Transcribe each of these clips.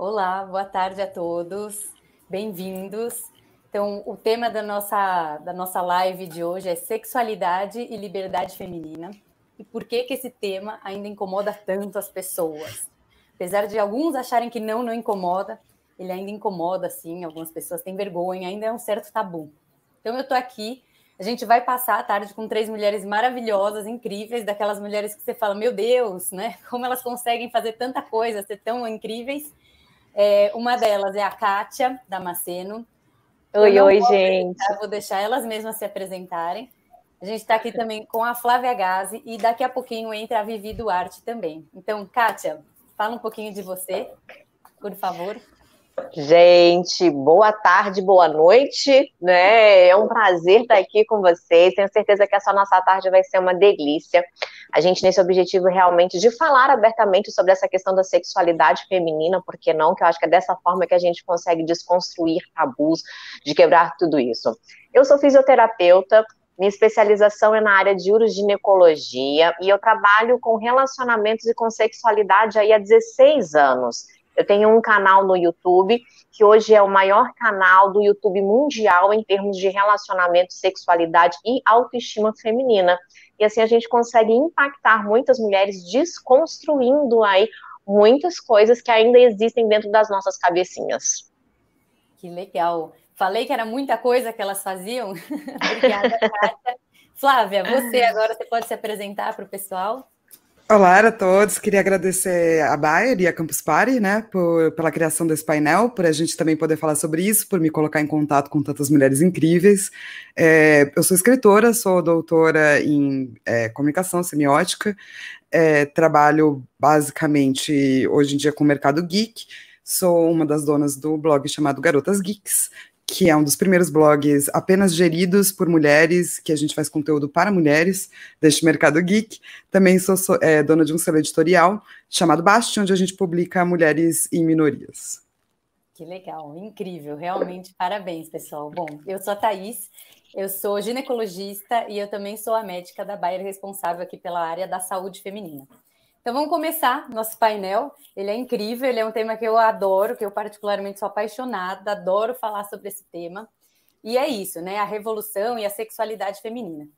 Olá, boa tarde a todos, bem-vindos. Então, o tema da nossa live de hoje é sexualidade e liberdade feminina. E por que esse tema ainda incomoda tanto as pessoas? Apesar de alguns acharem que não incomoda, ele ainda incomoda, sim, algumas pessoas têm vergonha, ainda é um certo tabu. Então, eu estou aqui, a gente vai passar a tarde com 3 mulheres maravilhosas, incríveis, daquelas mulheres que você fala, meu Deus, né? Como elas conseguem fazer tanta coisa, ser tão incríveis. Uma delas é a Kátia Damasceno. Oi, gente. Vou deixar elas mesmas se apresentarem. A gente está aqui também com a Flávia Gazi e daqui a pouquinho entra a Vivi Duarte também. Então, Kátia, fala um pouquinho de você, por favor. Gente, boa tarde, boa noite, né? É um prazer estar aqui com vocês. Tenho certeza que essa nossa tarde vai ser uma delícia. A gente nesse objetivo realmente de falar abertamente sobre essa questão da sexualidade feminina, por que não? Que eu acho que é dessa forma que a gente consegue desconstruir tabus, de quebrar tudo isso. Eu sou fisioterapeuta, minha especialização é na área de uroginecologia e eu trabalho com relacionamentos e com sexualidade aí há 16 anos. Eu tenho um canal no YouTube, que hoje é o maior canal do YouTube mundial em termos de relacionamento, sexualidade e autoestima feminina. E assim a gente consegue impactar muitas mulheres desconstruindo aí muitas coisas que ainda existem dentro das nossas cabecinhas. Que legal. Falei que era muita coisa que elas faziam. Obrigada, Kátia. Flávia, você pode se apresentar para o pessoal? Olá a todos, queria agradecer a Bayer e a Campus Party, né, pela criação desse painel, por a gente também poder falar sobre isso, por me colocar em contato com tantas mulheres incríveis. Eu sou escritora, sou doutora em comunicação semiótica, trabalho basicamente hoje em dia com o mercado geek, sou uma das donas do blog chamado Garotas Geeks, que é um dos primeiros blogs apenas geridos por mulheres, que a gente faz conteúdo para mulheres, deste mercado geek. Também sou dona de um selo editorial chamado Bast, onde a gente publica mulheres e minorias. Que legal, incrível, realmente, parabéns, pessoal. Bom, eu sou a Thaís, eu sou ginecologista e eu também sou a médica da Bayer responsável aqui pela área da saúde feminina. Então vamos começar nosso painel, ele é incrível, ele é um tema que eu adoro, que eu particularmente sou apaixonada, adoro falar sobre esse tema, e é isso, né, a revolução e a sexualidade feminina.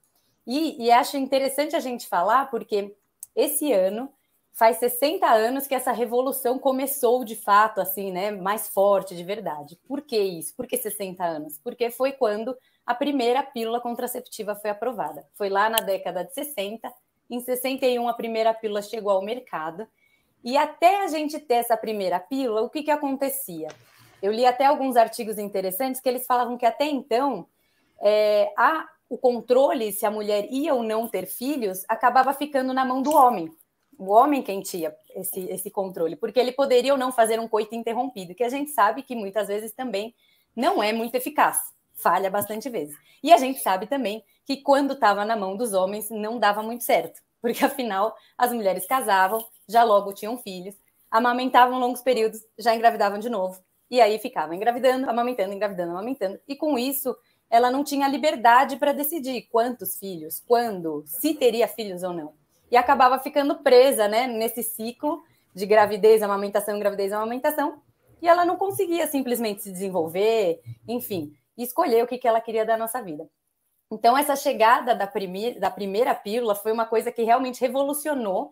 E acho interessante a gente falar, porque esse ano faz 60 anos que essa revolução começou de fato, assim, né, mais forte, de verdade. Por que isso? Por que 60 anos? Porque foi quando a primeira pílula contraceptiva foi aprovada. Foi lá na década de 60, em 61 a primeira pílula chegou ao mercado, e até a gente ter essa primeira pílula, o que acontecia? Eu li até alguns artigos interessantes que eles falavam que até então o controle, se a mulher ia ou não ter filhos, acabava ficando na mão do homem. O homem quem tinha esse controle, porque ele poderia ou não fazer um coito interrompido, que a gente sabe que muitas vezes também não é muito eficaz, falha bastante vezes. E a gente sabe também que quando estava na mão dos homens não dava muito certo, porque afinal as mulheres casavam, já logo tinham filhos, amamentavam longos períodos, já engravidavam de novo, e aí ficavam engravidando, amamentando, engravidando, amamentando, e com isso ela não tinha liberdade para decidir quantos filhos, quando, se teria filhos ou não. E acabava ficando presa, né, nesse ciclo de gravidez, amamentação, e ela não conseguia simplesmente se desenvolver, enfim, escolher o que ela queria da nossa vida. Então, essa chegada da primeira pílula foi uma coisa que realmente revolucionou,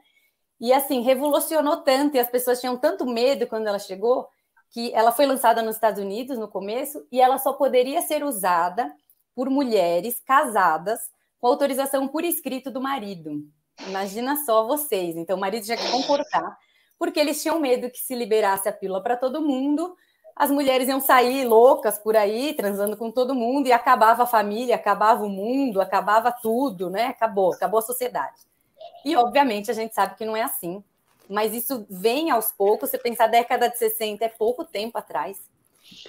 e assim, revolucionou tanto, e as pessoas tinham tanto medo quando ela chegou, que ela foi lançada nos Estados Unidos no começo, e ela só poderia ser usada por mulheres casadas com autorização por escrito do marido. Imagina só vocês. Então, o marido tinha que concordar, porque eles tinham medo que se liberasse a pílula para todo mundo, as mulheres iam sair loucas por aí, transando com todo mundo, e acabava a família, acabava o mundo, acabava tudo, né? Acabou a sociedade. E, obviamente, a gente sabe que não é assim, mas isso vem aos poucos. Você pensar, a década de 60 é pouco tempo atrás.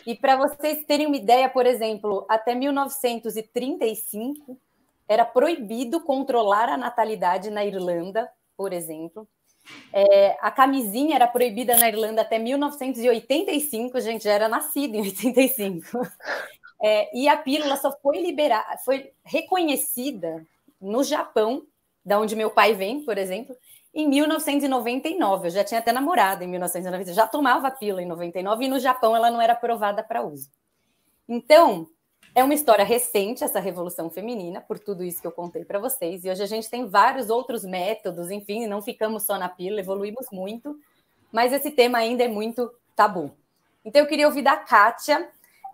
E para vocês terem uma ideia, por exemplo, até 1935 era proibido controlar a natalidade na Irlanda, por exemplo. A camisinha era proibida na Irlanda até 1985, a gente já era nascido em 85. E a pílula só foi liberada, foi reconhecida no Japão, da onde meu pai vem, por exemplo, em 1999. Eu já tinha até namorado em 1999, já tomava pílula em 99 e no Japão ela não era aprovada para uso. Então, é uma história recente essa revolução feminina, por tudo isso que eu contei para vocês. E hoje a gente tem vários outros métodos, enfim, não ficamos só na pílula, evoluímos muito, mas esse tema ainda é muito tabu. Então, eu queria ouvir da Kátia.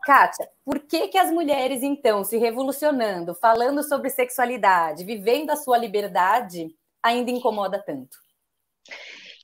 Kátia, por que as mulheres, então, se revolucionando, falando sobre sexualidade, vivendo a sua liberdade, ainda incomoda tanto?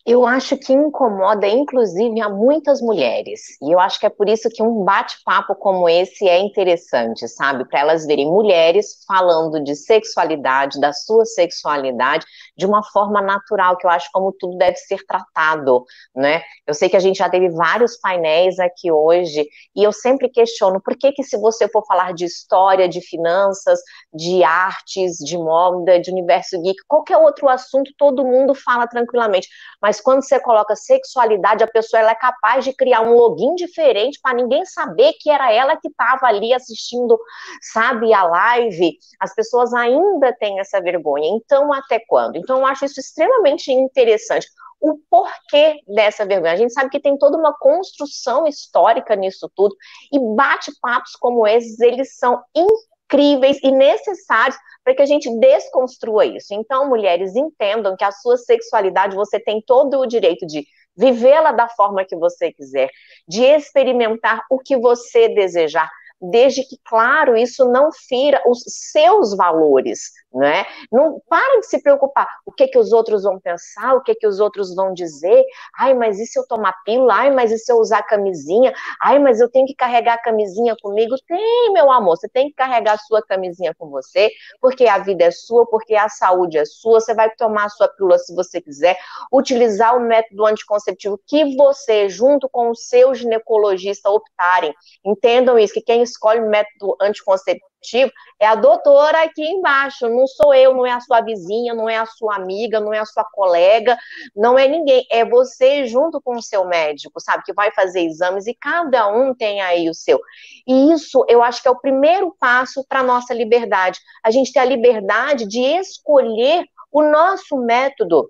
Eu acho que incomoda, inclusive, a muitas mulheres. E eu acho que é por isso que um bate-papo como esse é interessante, sabe? Para elas verem mulheres falando de sexualidade, da sua sexualidade, de uma forma natural, que eu acho como tudo deve ser tratado, né? Eu sei que a gente já teve vários painéis aqui hoje, e eu sempre questiono por que se você for falar de história, de finanças, de artes, de moda, de universo geek, qualquer outro assunto, todo mundo fala tranquilamente. Mas quando você coloca sexualidade, a pessoa ela é capaz de criar um login diferente para ninguém saber que era ela que estava ali assistindo, sabe, a live. As pessoas ainda têm essa vergonha. Então, até quando? Então, eu acho isso extremamente interessante. O porquê dessa vergonha. A gente sabe que tem toda uma construção histórica nisso tudo, e bate-papos como esses, eles são incríveis e necessários para que a gente desconstrua isso. Então, mulheres, entendam que a sua sexualidade, você tem todo o direito de vivê-la da forma que você quiser, de experimentar o que você desejar, desde que, claro, isso não fira os seus valores, né? Não para de se preocupar, o que os outros vão pensar, o que os outros vão dizer, ai, mas e se eu tomar pílula, ai, mas e se eu usar camisinha, ai, mas eu tenho que carregar a camisinha comigo? Tem, meu amor, você tem que carregar a sua camisinha com você, porque a vida é sua, porque a saúde é sua, você vai tomar a sua pílula se você quiser, utilizar o método anticonceptivo que você, junto com o seu ginecologista, optarem. Entendam isso, que quem escolhe o método anticonceptivo é a doutora aqui embaixo, não sou eu, não é a sua vizinha, não é a sua amiga, não é a sua colega, não é ninguém, é você junto com o seu médico, sabe, que vai fazer exames e cada um tem aí o seu. E isso eu acho que é o primeiro passo para a nossa liberdade, a gente ter a liberdade de escolher o nosso método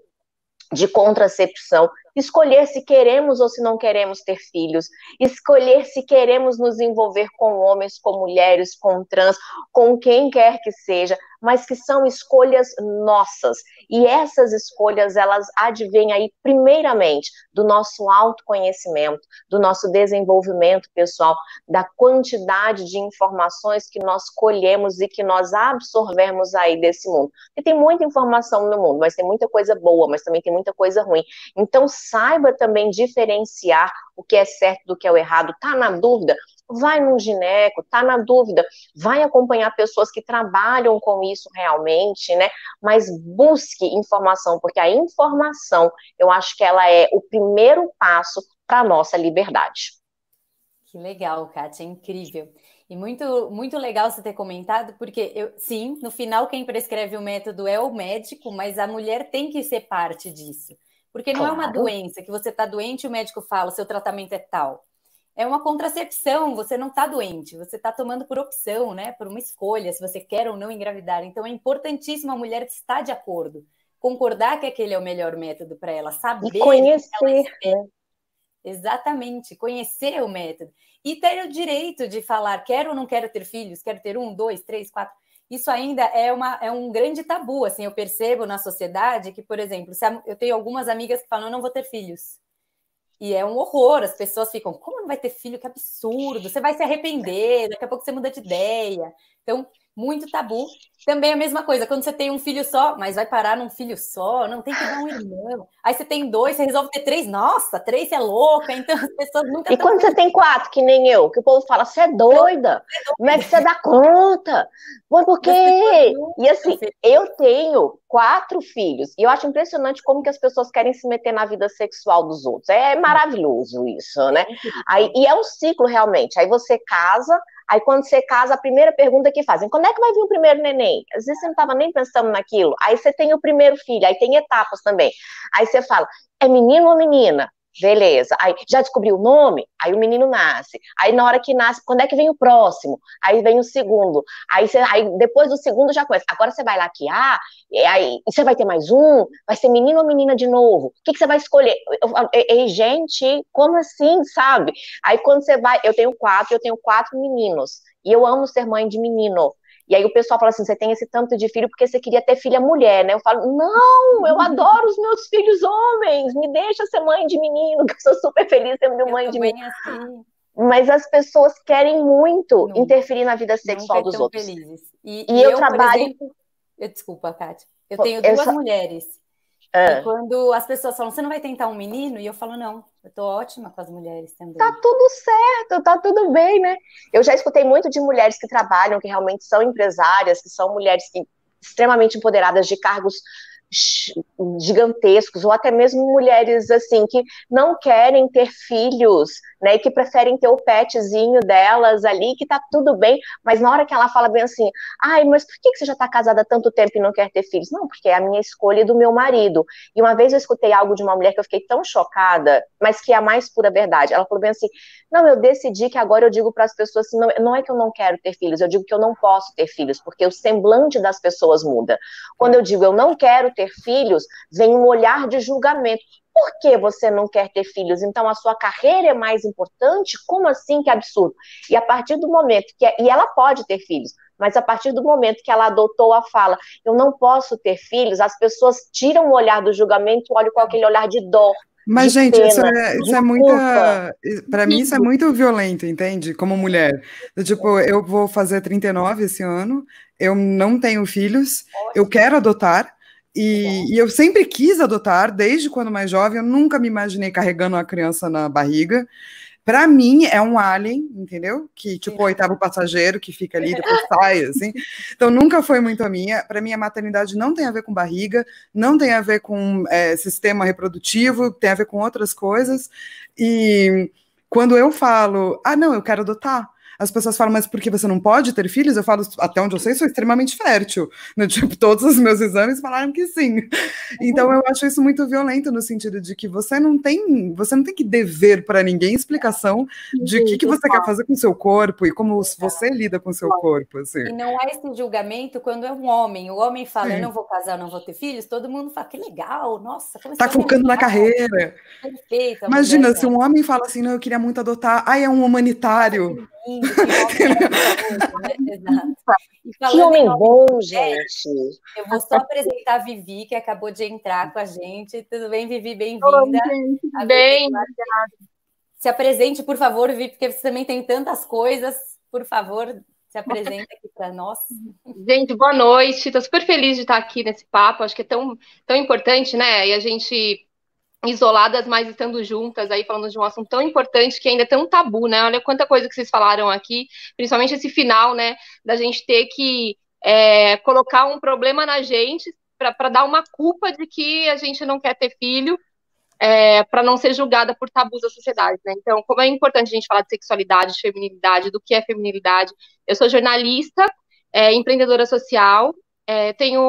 de contracepção, escolher se queremos ou se não queremos ter filhos, escolher se queremos nos envolver com homens, com mulheres, com trans, com quem quer que seja, mas que são escolhas nossas. E essas escolhas, elas advêm aí, primeiramente, do nosso autoconhecimento, do nosso desenvolvimento pessoal, da quantidade de informações que nós colhemos e que nós absorvemos aí desse mundo. Porque tem muita informação no mundo, mas tem muita coisa boa, mas também tem muita coisa ruim. Então, saiba também diferenciar o que é certo do que é o errado. Tá na dúvida? Vai num gineco, tá na dúvida, vai acompanhar pessoas que trabalham com isso realmente, né? Mas busque informação, porque a informação, eu acho que ela é o primeiro passo para a nossa liberdade. Que legal, Kátia, incrível. E muito, muito legal você ter comentado, porque, sim, no final quem prescreve o método é o médico, mas a mulher tem que ser parte disso. Porque não é uma doença que você está doente e o médico fala, o seu tratamento é tal. É uma contracepção, você não está doente, você está tomando por opção, né? Por uma escolha, se você quer ou não engravidar. Então é importantíssimo a mulher estar de acordo, concordar que aquele é o melhor método para ela, saber e conhecer, o que ela espera. Exatamente, conhecer o método. E ter o direito de falar, quero ou não quero ter filhos, quero ter 1, 2, 3, 4. Isso ainda é um grande tabu, assim, eu percebo na sociedade que, por exemplo, eu tenho algumas amigas que falam, eu não vou ter filhos. E é um horror, as pessoas ficam, como não vai ter filho? Que absurdo, você vai se arrepender, daqui a pouco você muda de ideia. Então, muito tabu. Também a mesma coisa, quando você tem um filho só, mas vai parar num filho só, não tem que dar um irmão. Aí você tem 2, você resolve ter 3, nossa, 3 é louca, então as pessoas nunca... E quando você tem 4, que nem eu, que o povo fala, você é doida, como é que você dá conta? Mas por quê? E assim, eu tenho 4 filhos, e eu acho impressionante como que as pessoas querem se meter na vida sexual dos outros. É maravilhoso isso, né? Aí, e é um ciclo realmente, aí você casa... Aí, quando você casa, a primeira pergunta que fazem, quando é que vai vir o primeiro neném? Às vezes você não estava nem pensando naquilo. Aí você tem o primeiro filho, aí tem etapas também. Aí você fala, é menino ou menina? Beleza. Aí, já descobriu o nome? Aí o menino nasce. Aí na hora que nasce, quando é que vem o próximo? Aí vem o segundo. Aí depois do segundo já começa. Agora você vai laquear, e você vai ter mais um? Vai ser menino ou menina de novo? O que você vai escolher? Gente, como assim, sabe? Aí quando você vai, eu tenho quatro meninos. E eu amo ser mãe de menino. E aí o pessoal fala assim, você tem esse tanto de filho porque você queria ter filha mulher, né? Eu falo, não, eu adoro os meus filhos homens, me deixa ser mãe de menino, que eu sou super feliz sendo mãe de menino. Assim. Mas as pessoas querem muito interferir na vida sexual dos outros. Felizes. E eu trabalho... Exemplo, desculpa, Kátia. Eu tenho duas mulheres. E quando as pessoas falam, você não vai tentar um menino? E eu falo, não, eu tô ótima com as mulheres também. Tá tudo certo, tá tudo bem, né? Eu já escutei muito de mulheres que trabalham, que realmente são empresárias, que são mulheres extremamente empoderadas de cargos gigantescos, ou até mesmo mulheres assim que não querem ter filhos, né, e que preferem ter o petzinho delas ali, que tá tudo bem, mas na hora que ela fala bem assim, ai, mas por que você já tá casada há tanto tempo e não quer ter filhos? Não, porque é a minha escolha e do meu marido. E uma vez eu escutei algo de uma mulher que eu fiquei tão chocada, mas que é a mais pura verdade. Ela falou bem assim, não, eu decidi que agora eu digo para as pessoas assim, não é que eu não quero ter filhos, eu digo que eu não posso ter filhos, porque o semblante das pessoas muda. Quando eu digo eu não quero ter filhos, vem um olhar de julgamento. Por que você não quer ter filhos? Então a sua carreira é mais importante? Como assim? Que absurdo. E a partir do momento e ela pode ter filhos, mas a partir do momento que ela adotou a fala, eu não posso ter filhos, as pessoas tiram o olhar do julgamento e olham com aquele olhar de dor. Mas, gente, pena, isso é muita... Para mim, isso é muito violento, entende? Como mulher. Tipo, eu vou fazer 39 esse ano, eu não tenho filhos, eu quero adotar, e eu sempre quis adotar, desde quando mais jovem, eu nunca me imaginei carregando uma criança na barriga. Para mim, é um alien, entendeu? Que, tipo, o oitavo passageiro que fica ali, depois sai, assim. Então, nunca foi muito a minha. Para mim, a maternidade não tem a ver com barriga, não tem a ver com sistema reprodutivo, tem a ver com outras coisas. E quando eu falo, não, eu quero adotar, as pessoas falam, mas por que você não pode ter filhos? Eu falo, até onde eu sei, sou extremamente fértil. No, tipo, todos os meus exames falaram que sim. Então eu acho isso muito violento, no sentido de que você não tem que dever para ninguém explicação de o que você quer fazer com o seu corpo e como você lida com o seu corpo. Assim. E não há esse julgamento quando é um homem. O homem fala, eu não vou casar, não vou ter filhos, todo mundo fala, que legal, nossa. Como tá focando na carreira. Perfeito. Imagina, se um homem fala assim, não, eu queria muito adotar, é um humanitário. Que homem bom, gente. Eu vou só apresentar a Vivi, que acabou de entrar com a gente. Tudo bem, Vivi? Bem-vinda. Bem, se apresente, por favor, Vivi, porque você também tem tantas coisas. Por favor, se apresenta aqui para nós. Gente, boa noite. Estou super feliz de estar aqui nesse papo. Acho que é tão importante, né? E a gente... isoladas, mas estando juntas, aí falando de um assunto tão importante que ainda é tão tabu, né? Olha quanta coisa que vocês falaram aqui, principalmente esse final, né? Da gente ter que colocar um problema na gente para dar uma culpa de que a gente não quer ter filho, para não ser julgada por tabus da sociedade, né? Então, como é importante a gente falar de sexualidade, de feminilidade, do que é feminilidade. Eu sou jornalista, empreendedora social, tenho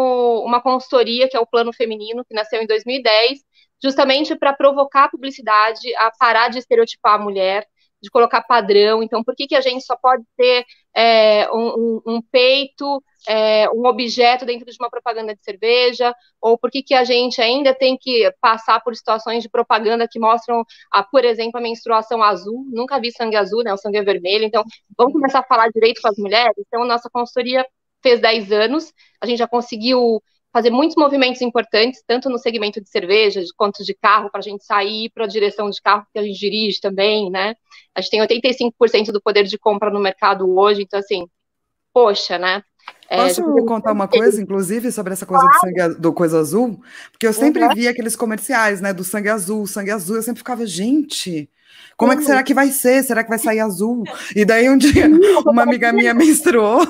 uma consultoria que é o Plano Feminino, que nasceu em 2010, justamente para provocar a publicidade a parar de estereotipar a mulher, de colocar padrão. Então, por que a gente só pode ter um peito, um objeto dentro de uma propaganda de cerveja? Ou por que a gente ainda tem que passar por situações de propaganda que mostram, por exemplo, a menstruação azul? Nunca vi sangue azul, né? O sangue é vermelho. Então, vamos começar a falar direito com as mulheres? Então, nossa consultoria fez 10 anos, a gente já conseguiu fazer muitos movimentos importantes, tanto no segmento de cerveja, quanto de carro, para a gente sair para a direção de carro que a gente dirige também, né? A gente tem 85% do poder de compra no mercado hoje, então, assim, poxa, né? Posso contar uma coisa, inclusive, sobre essa coisa do coisa azul? Porque eu sempre via aqueles comerciais, né, do sangue azul, eu sempre ficava, gente... Como é que será que vai ser? Será que vai sair azul? E daí um dia uma amiga minha menstruou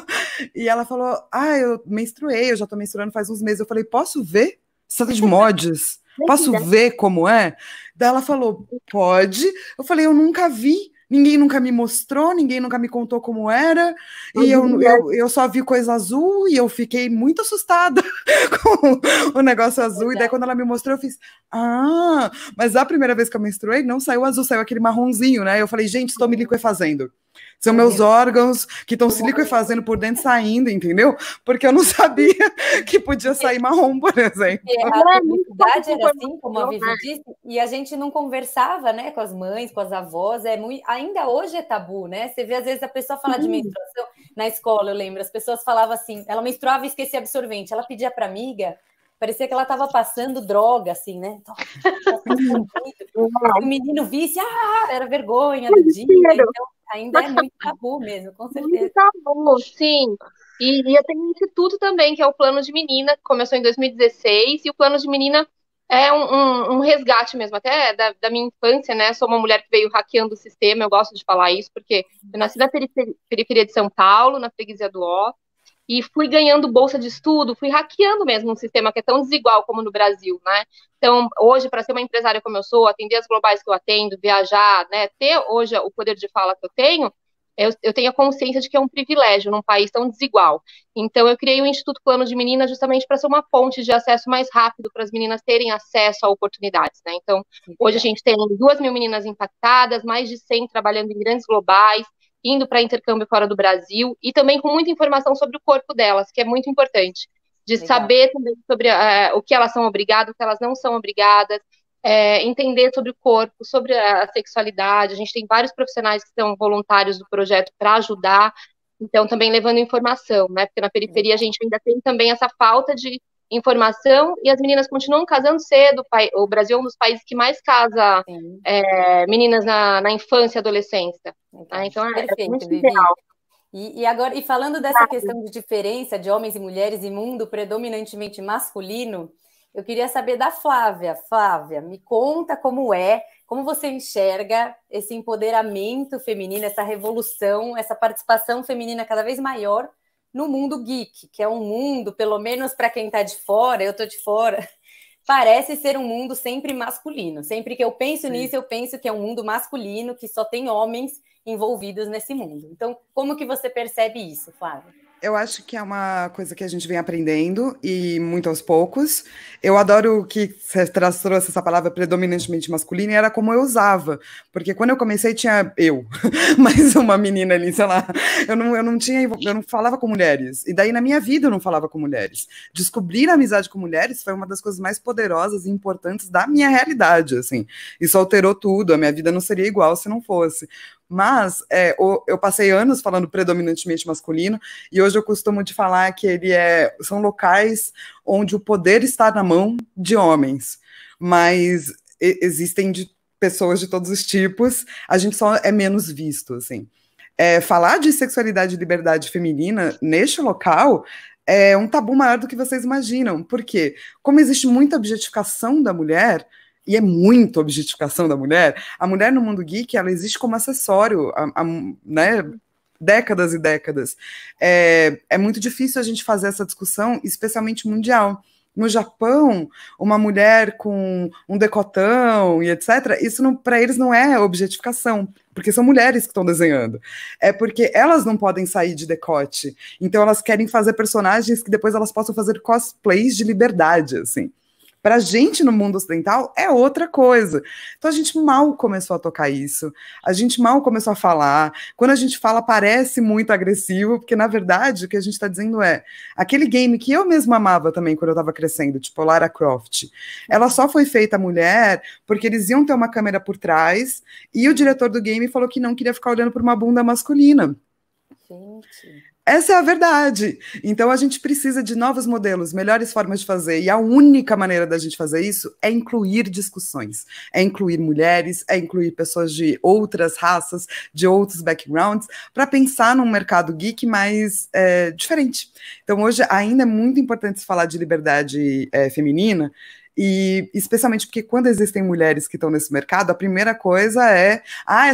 e ela falou, eu menstruei, eu já tô menstruando faz uns meses. Eu falei, posso ver? Você tá de mods? Posso ver como é? Daí ela falou, pode. Eu falei, eu nunca vi. ninguém nunca me mostrou, ninguém nunca me contou como era, e eu só vi coisa azul, e eu fiquei muito assustada com o negócio azul, e daí quando ela me mostrou, eu fiz, mas a primeira vez que eu menstruei, não saiu azul, saiu aquele marronzinho, né? Eu falei, gente, estou me liquefazendo. São meus órgãos que estão se liquefazendo por dentro, saindo, entendeu? Porque eu não sabia que podia sair marrom, por exemplo. A publicidade era assim, como a Vivi disse, e a gente não conversava, né, com as mães, com as avós, ainda hoje é tabu, né? Você vê, às vezes, a pessoa falar de menstruação na escola, eu lembro, as pessoas falavam assim, ela menstruava e esquecia absorvente, ela pedia para amiga, parecia que ela estava passando droga, assim, né? O menino visse, era vergonha do dia, então ainda é muito tabu mesmo, com certeza. Muito tabu, sim. E eu tenho um instituto também, que é o Plano de Menina, que começou em 2016, e o Plano de Menina é um resgate mesmo, até da minha infância, né? Sou uma mulher que veio hackeando o sistema, eu gosto de falar isso, porque eu nasci na periferia de São Paulo, na freguesia do Ó, e fui ganhando bolsa de estudo, fui hackeando mesmo um sistema que é tão desigual como no Brasil, né? Então, hoje, para ser uma empresária como eu sou, atender as globais que eu atendo, viajar, né, ter hoje o poder de fala que eu tenho a consciência de que é um privilégio num país tão desigual. Então, eu criei o Instituto Plano de Menina justamente para ser uma ponte de acesso mais rápido para as meninas terem acesso a oportunidades, né? Então, hoje a gente tem 2.000 meninas impactadas, mais de 100 trabalhando em grandes globais, indo para intercâmbio fora do Brasil, e também com muita informação sobre o corpo delas, que é muito importante, de saber também sobre o que elas são obrigadas, o que elas não são obrigadas, entender sobre o corpo, sobre a sexualidade. A gente tem vários profissionais que são voluntários do projeto para ajudar, então também levando informação, né? Porque na periferia a gente ainda tem também essa falta de informação e as meninas continuam casando cedo. O Brasil é um dos países que mais casa meninas na infância e adolescência. Né? Então perfeito, muito Vivi. ideal. E agora, e falando dessa questão de diferença de homens e mulheres e mundo predominantemente masculino, eu queria saber da Flávia. Flávia, me conta como você enxerga esse empoderamento feminino, essa revolução, essa participação feminina cada vez maior no mundo geek, que é um mundo, pelo menos para quem está de fora, eu estou de fora, parece ser um mundo sempre masculino. Sempre que eu penso nisso, eu penso que é um mundo masculino, que só tem homens envolvidos nesse mundo. Então, como que você percebe isso, Flávia? Eu acho que é uma coisa que a gente vem aprendendo, e muito aos poucos. Eu adoro que você trouxe essa palavra predominantemente masculina, e era como eu usava, porque quando eu comecei tinha mais uma menina ali, sei lá, eu não falava com mulheres, e daí na minha vida eu não falava com mulheres. Descobrir a amizade com mulheres foi uma das coisas mais poderosas e importantes da minha realidade, assim. Isso alterou tudo, a minha vida não seria igual se não fosse. Mas eu passei anos falando predominantemente masculino, e hoje eu costumo de falar que são locais onde o poder está na mão de homens, mas existem pessoas de todos os tipos, a gente só é menos visto, assim. Falar de sexualidade e liberdade feminina neste local é um tabu maior do que vocês imaginam, porque como existe muita objetificação da mulher, e é muita objetificação da mulher, a mulher no mundo geek, ela existe como acessório, né, décadas e décadas. É muito difícil a gente fazer essa discussão, especialmente mundial. No Japão, uma mulher com um decotão e etc., isso para eles não é objetificação, porque são mulheres que estão desenhando. É porque elas não podem sair de decote. Então elas querem fazer personagens que depois elas possam fazer cosplays de liberdade, assim. Para a gente no mundo ocidental é outra coisa. Então a gente mal começou a tocar isso, a gente mal começou a falar. Quando a gente fala, parece muito agressivo, porque na verdade o que a gente está dizendo é aquele game que eu mesma amava também quando eu estava crescendo, tipo Lara Croft. Ela só foi feita mulher porque eles iam ter uma câmera por trás e o diretor do game falou que não queria ficar olhando por uma bunda masculina. Gente. Essa é a verdade. Então a gente precisa de novos modelos, melhores formas de fazer, e a única maneira da gente fazer isso é incluir discussões, é incluir mulheres, é incluir pessoas de outras raças, de outros backgrounds, para pensar num mercado geek mais diferente. Então hoje ainda é muito importante se falar de liberdade feminina, e especialmente porque quando existem mulheres que estão nesse mercado, a primeira coisa é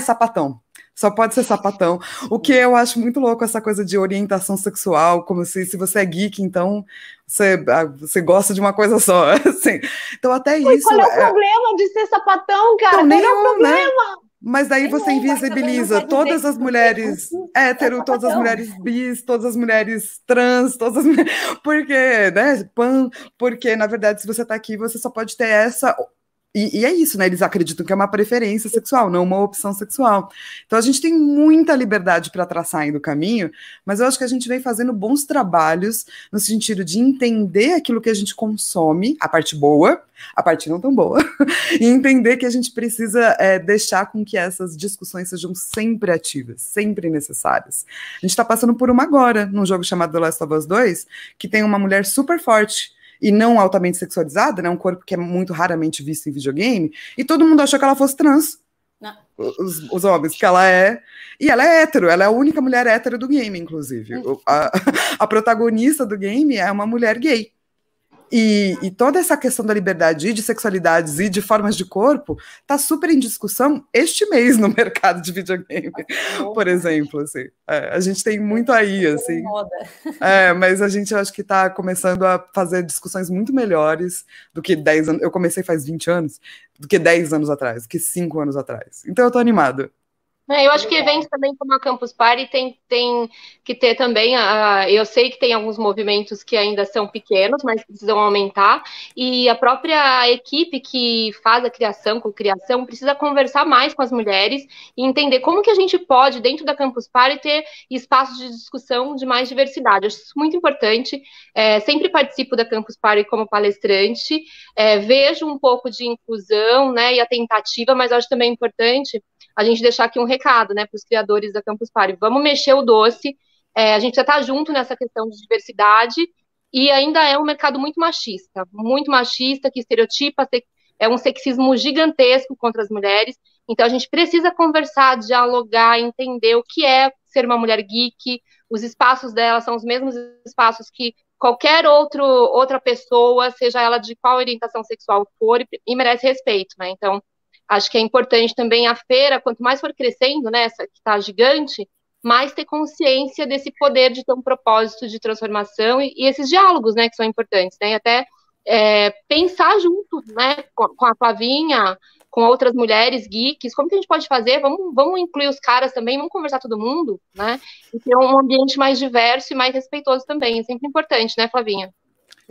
sapatão. Só pode ser sapatão. O que eu acho muito louco, essa coisa de orientação sexual, como se você é geek, então você gosta de uma coisa só. Assim. Então, até isso. Qual é o problema de ser sapatão, cara? Qual é o problema? Mas daí você invisibiliza todas as mulheres hétero, todas as mulheres bis, todas as mulheres trans, todas as mulheres... Porque, né, pan, porque, na verdade, se você tá aqui, você só pode ter essa... E é isso, né? Eles acreditam que é uma preferência sexual, não uma opção sexual. Então a gente tem muita liberdade para traçar ainda o caminho, mas eu acho que a gente vem fazendo bons trabalhos no sentido de entender aquilo que a gente consome, a parte boa, a parte não tão boa, e entender que a gente precisa deixar com que essas discussões sejam sempre ativas, sempre necessárias. A gente está passando por uma agora, num jogo chamado The Last of Us 2, que tem uma mulher super forte, e não altamente sexualizada, né, um corpo que é muito raramente visto em videogame, e todo mundo achou que ela fosse trans, os homens, que ela é, e ela é hétero, ela é a única mulher hétero do game, inclusive. A protagonista do game é uma mulher gay. E toda essa questão da liberdade e de sexualidades e de formas de corpo tá super em discussão este mês no mercado de videogame, por exemplo, assim. A gente tem muito aí, assim. Mas a gente acho que tá começando a fazer discussões muito melhores do que 10 anos. Eu comecei faz 20 anos, do que 10 anos atrás, do que 5 anos atrás. Então eu tô animada. Eu acho que eventos também como a Campus Party tem que ter também, eu sei que tem alguns movimentos que ainda são pequenos, mas precisam aumentar, e a própria equipe que faz a criação, cocriação, precisa conversar mais com as mulheres e entender como que a gente pode, dentro da Campus Party, ter espaços de discussão de mais diversidade. Eu acho isso muito importante, sempre participo da Campus Party como palestrante, vejo um pouco de inclusão, né, e a tentativa, mas acho também importante a gente deixar aqui um recado, né, para os criadores da Campus Party. Vamos mexer o doce, a gente já está junto nessa questão de diversidade, e ainda é um mercado muito machista, que estereotipa, é um sexismo gigantesco contra as mulheres, então a gente precisa conversar, dialogar, entender o que é ser uma mulher geek, os espaços dela são os mesmos espaços que qualquer outra pessoa, seja ela de qual orientação sexual for, e merece respeito, né, então acho que é importante também a feira, quanto mais for crescendo, né, essa que está gigante, mais ter consciência desse poder de ter um propósito de transformação e esses diálogos, né, que são importantes, né, e até pensar junto, né, com a Flavinha, com outras mulheres geeks, como que a gente pode fazer, vamos incluir os caras também, vamos conversar todo mundo, né, e ter um ambiente mais diverso e mais respeitoso também, é sempre importante, né, Flavinha?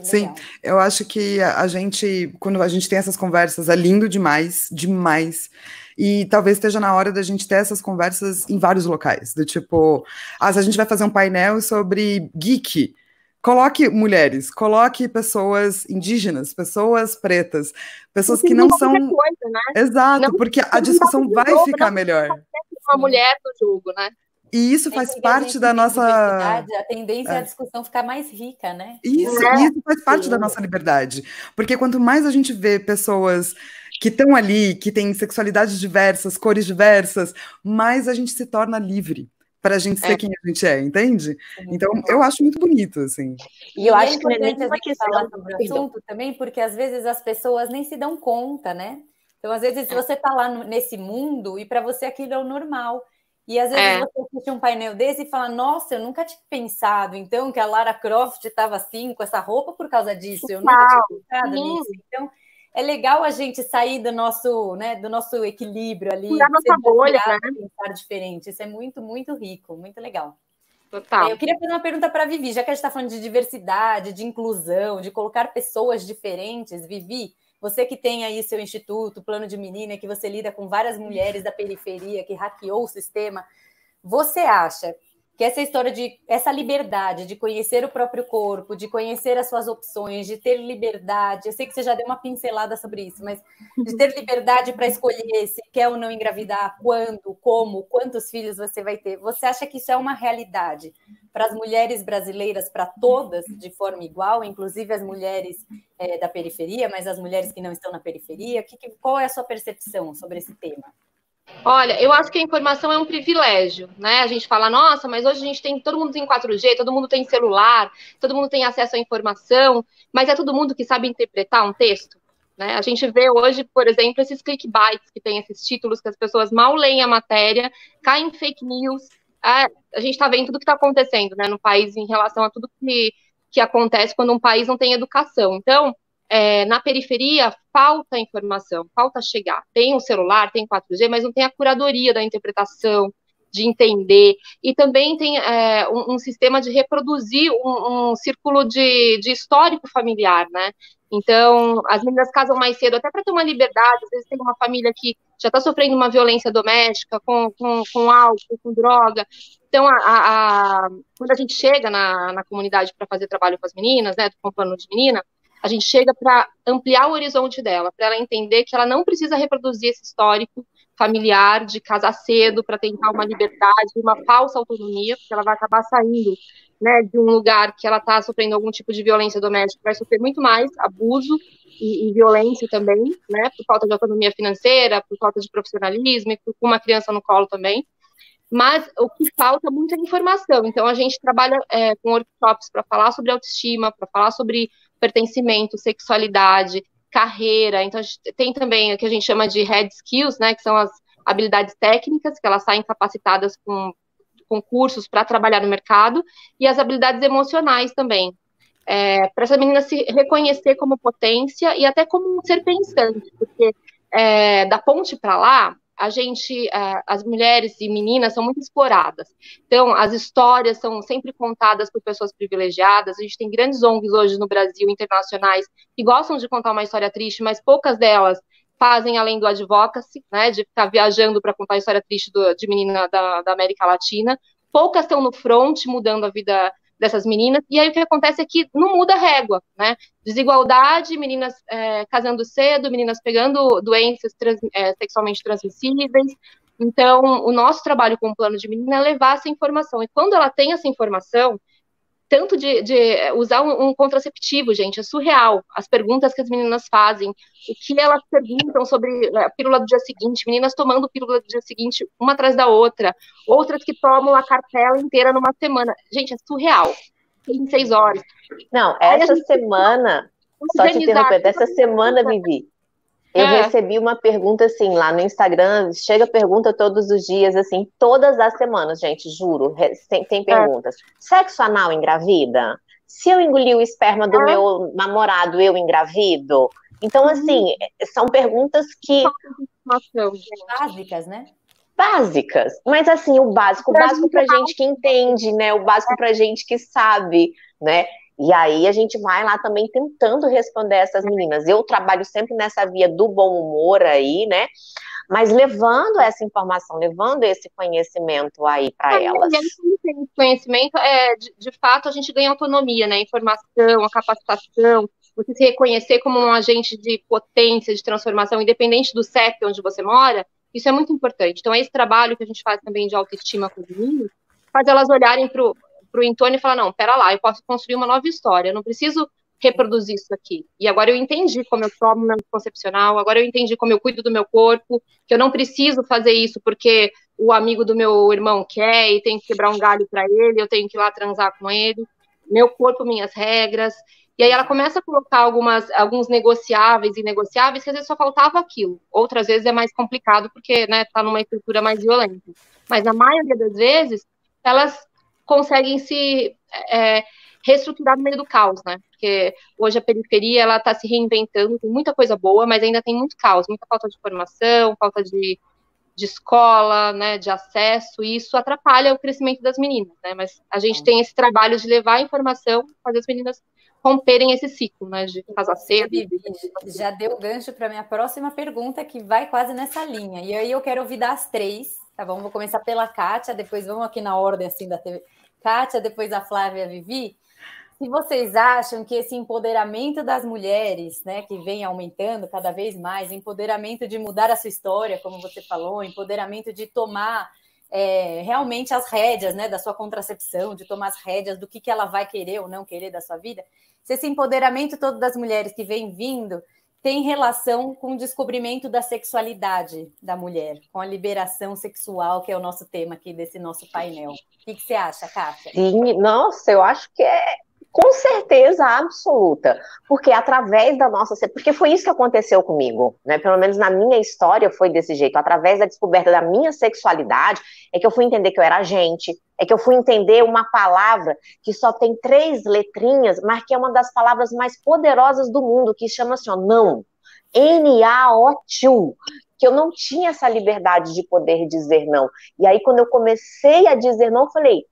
Sim, eu acho que a gente, quando a gente tem essas conversas, é lindo demais, demais. E talvez esteja na hora da gente ter essas conversas em vários locais. Do tipo, se a gente vai fazer um painel sobre geek, coloque mulheres, coloque pessoas indígenas, pessoas pretas, pessoas que não são... coisa, né? Exato, não, porque a discussão vai ficar melhor. Uma mulher no jogo, né? E isso faz parte da nossa... A tendência é a discussão ficar mais rica, né? Isso faz parte da nossa liberdade. Porque quanto mais a gente vê pessoas que estão ali, que têm sexualidades diversas, cores diversas, mais a gente se torna livre para a gente ser quem a gente é, entende? Então, eu acho muito bonito, assim. E eu acho que é importante a gente falar sobre o assunto também, porque às vezes as pessoas nem se dão conta, né? Então, às vezes, você está lá nesse mundo e para você aquilo é o normal. E às vezes você assiste um painel desse e fala, nossa, eu nunca tinha pensado, então, que a Lara Croft estava assim, com essa roupa por causa disso. Eu nunca tinha pensado nisso. Então, é legal a gente sair do nosso equilíbrio ali. Da nossa bolha, né? Pensar diferente. Isso é muito, muito rico, muito legal. Total. Eu queria fazer uma pergunta para a Vivi, já que a gente está falando de diversidade, de inclusão, de colocar pessoas diferentes. Vivi, você que tem aí seu instituto, Plano de Menina, que você lida com várias mulheres da periferia, que hackeou o sistema, você acha que essa história essa liberdade de conhecer o próprio corpo, de conhecer as suas opções, de ter liberdade, eu sei que você já deu uma pincelada sobre isso, mas de ter liberdade para escolher se quer ou não engravidar, quando, como, quantos filhos você vai ter, você acha que isso é uma realidade para as mulheres brasileiras, para todas, de forma igual, inclusive as mulheres da periferia, mas as mulheres que não estão na periferia? Qual é a sua percepção sobre esse tema? Olha, eu acho que a informação é um privilégio, né? A gente fala, nossa, mas hoje a gente todo mundo tem 4G, todo mundo tem celular, todo mundo tem acesso à informação, mas é todo mundo que sabe interpretar um texto, né? A gente vê hoje, por exemplo, esses clickbaits que tem esses títulos que as pessoas mal leem a matéria, caem em fake news. A gente está vendo tudo que está acontecendo, né, no país em relação a tudo que acontece quando um país não tem educação. Então, na periferia falta informação, falta chegar. Tem o celular, tem 4G, mas não tem a curadoria da interpretação, de entender, e também tem um sistema de reproduzir um círculo de histórico familiar, né? Então, as meninas casam mais cedo, até para ter uma liberdade, às vezes tem uma família que já está sofrendo uma violência doméstica, com álcool, com droga. Então, quando a gente chega na comunidade para fazer trabalho com as meninas, né, com o plano de menina, a gente chega para ampliar o horizonte dela, para ela entender que ela não precisa reproduzir esse histórico familiar de casar cedo para tentar uma liberdade, uma falsa autonomia, porque ela vai acabar saindo, né, de um lugar que ela está sofrendo algum tipo de violência doméstica, vai sofrer muito mais abuso e violência também, né, por falta de autonomia financeira, por falta de profissionalismo, e por uma criança no colo também. Mas o que falta muito é informação. Então, a gente trabalha com workshops para falar sobre autoestima, para falar sobre pertencimento, sexualidade, carreira. Então, a gente tem também o que a gente chama de hard skills, né, que são as habilidades técnicas, que elas saem capacitadas com cursos para trabalhar no mercado, e as habilidades emocionais também, para essa menina se reconhecer como potência e até como um ser pensante, porque da ponte para lá, as mulheres e meninas são muito exploradas. Então, as histórias são sempre contadas por pessoas privilegiadas. A gente tem grandes ONGs hoje no Brasil, internacionais, que gostam de contar uma história triste, mas poucas delas fazem além do advocacy, né, de ficar viajando para contar a história triste de menina da América Latina. Poucas estão no front, mudando a vida dessas meninas, e aí o que acontece é que não muda a régua, né? Desigualdade, meninas casando cedo, meninas pegando doenças sexualmente transmissíveis. Então, o nosso trabalho com o plano de menina é levar essa informação, e quando ela tem essa informação, tanto de usar um contraceptivo, gente, é surreal. As perguntas que as meninas fazem, o que elas perguntam sobre a pílula do dia seguinte, meninas tomando pílula do dia seguinte, uma atrás da outra, outras que tomam a cartela inteira numa semana. Gente, é surreal. Em 6 horas. Não, essa semana, só te interrompendo, essa semana, Vivi, eu recebi uma pergunta assim, lá no Instagram, chega pergunta todos os dias, assim, todas as semanas, gente, juro, tem perguntas. Sexo anal engravida? Se eu engolir o esperma do meu namorado, eu engravido? Então, assim, são perguntas que... Básicas, né? Básicas, mas assim, o básico pra gente que entende, né? O básico pra gente que sabe, né? E aí a gente vai lá também tentando responder essas meninas. Eu trabalho sempre nessa via do bom humor aí, né? Mas levando essa informação, levando esse conhecimento aí para elas. E aí, quando tem esse conhecimento, de fato, a gente ganha autonomia, né? A informação, a capacitação, você se reconhecer como um agente de potência, de transformação, independente do CEP onde você mora, isso é muito importante. Então, esse trabalho que a gente faz também de autoestima com os meninos, faz elas olharem para o entorno e falar, não, pera lá, eu posso construir uma nova história, eu não preciso reproduzir isso aqui. E agora eu entendi como eu tomo meu anticoncepcional, agora eu entendi como eu cuido do meu corpo, que eu não preciso fazer isso porque o amigo do meu irmão quer e tem que quebrar um galho para ele, eu tenho que ir lá transar com ele. Meu corpo, minhas regras. E aí ela começa a colocar alguns negociáveis e negociáveis que às vezes só faltava aquilo. Outras vezes é mais complicado porque, né, tá numa estrutura mais violenta. Mas na maioria das vezes, elas conseguem se reestruturar no meio do caos, né? Porque hoje a periferia, ela tá se reinventando, tem muita coisa boa, mas ainda tem muito caos, muita falta de formação, falta de escola, né, de acesso, e isso atrapalha o crescimento das meninas, né? Mas a gente tem esse trabalho de levar a informação, fazer as meninas romperem esse ciclo, né, de casar cedo. Já deu gancho para minha próxima pergunta, que vai quase nessa linha. E aí eu quero ouvir das 3, tá bom? Vou começar pela Kátia, depois vamos aqui na ordem assim da TV. Kátia, depois a Flávia e a Vivi. Se vocês acham que esse empoderamento das mulheres, né, que vem aumentando cada vez mais, empoderamento de mudar a sua história, como você falou, empoderamento de tomar realmente as rédeas, né, da sua contracepção, de tomar as rédeas do que ela vai querer ou não querer da sua vida, se esse empoderamento todo das mulheres que vem vindo tem relação com o descobrimento da sexualidade da mulher, com a liberação sexual, que é o nosso tema aqui desse nosso painel. O que você acha, Kátia? Sim, nossa, eu acho que Com certeza absoluta, porque através da nossa... Porque foi isso que aconteceu comigo, né? Pelo menos na minha história foi desse jeito. Através da descoberta da minha sexualidade é que eu fui entender que eu era gente, é que eu fui entender uma palavra que só tem 3 letrinhas, mas que é uma das palavras mais poderosas do mundo, que chama-se não. N-A-O-T-U. Que eu não tinha essa liberdade de poder dizer não. E aí, quando eu comecei a dizer não, eu falei,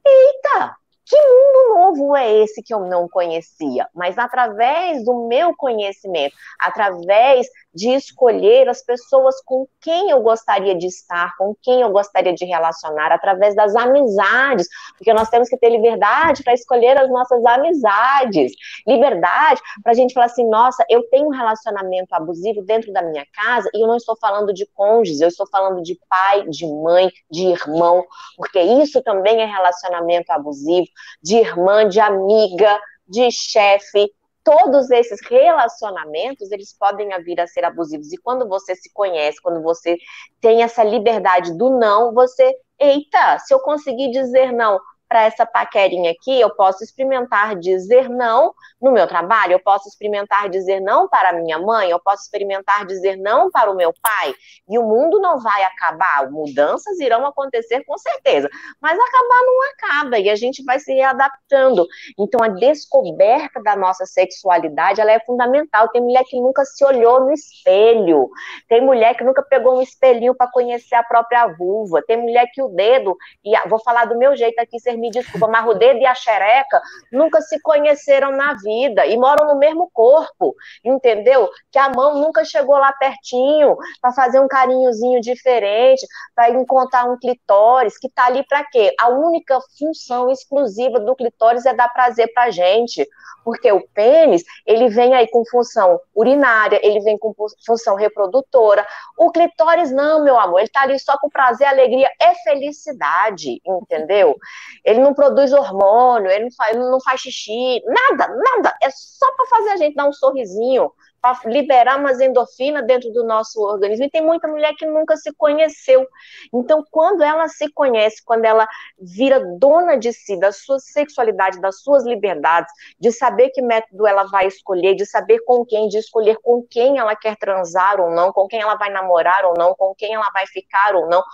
eita, que mundo novo é esse que eu não conhecia? Mas através do meu conhecimento, através de escolher as pessoas com quem eu gostaria de estar, com quem eu gostaria de relacionar, através das amizades, porque nós temos que ter liberdade para escolher as nossas amizades, liberdade para a gente falar assim, nossa, eu tenho um relacionamento abusivo dentro da minha casa e eu não estou falando de cônjuges, eu estou falando de pai, de mãe, de irmão, porque isso também é relacionamento abusivo, de irmã, de amiga, de chefe. Todos esses relacionamentos, eles podem vir a ser abusivos. E quando você se conhece, quando você tem essa liberdade do não, você, eita, se eu conseguir dizer não para essa paquerinha aqui, eu posso experimentar dizer não no meu trabalho, eu posso experimentar dizer não para a minha mãe, eu posso experimentar dizer não para o meu pai, e o mundo não vai acabar, mudanças irão acontecer com certeza, mas acabar não acaba, e a gente vai se readaptando. Então a descoberta da nossa sexualidade, ela é fundamental. Tem mulher que nunca se olhou no espelho, tem mulher que nunca pegou um espelhinho para conhecer a própria vulva, tem mulher que o dedo, e vou falar do meu jeito aqui, me desculpa, mas o dedo e a xereca nunca se conheceram na vida e moram no mesmo corpo, entendeu? Que a mão nunca chegou lá pertinho para fazer um carinhozinho diferente, para encontrar um clitóris, que tá ali para quê? A única função exclusiva do clitóris é dar prazer pra gente, porque o pênis, ele vem aí com função urinária, ele vem com função reprodutora. O clitóris não, meu amor, ele tá ali só com prazer, alegria e felicidade, entendeu? Ele não produz hormônio, ele não faz xixi, nada. É só para fazer a gente dar um sorrisinho, para liberar umas endorfinas dentro do nosso organismo. E tem muita mulher que nunca se conheceu. Então, quando ela se conhece, quando ela vira dona de si, da sua sexualidade, das suas liberdades, de saber que método ela vai escolher, de saber com quem, de escolher com quem ela quer transar ou não, com quem ela vai namorar ou não, com quem ela vai ficar ou não,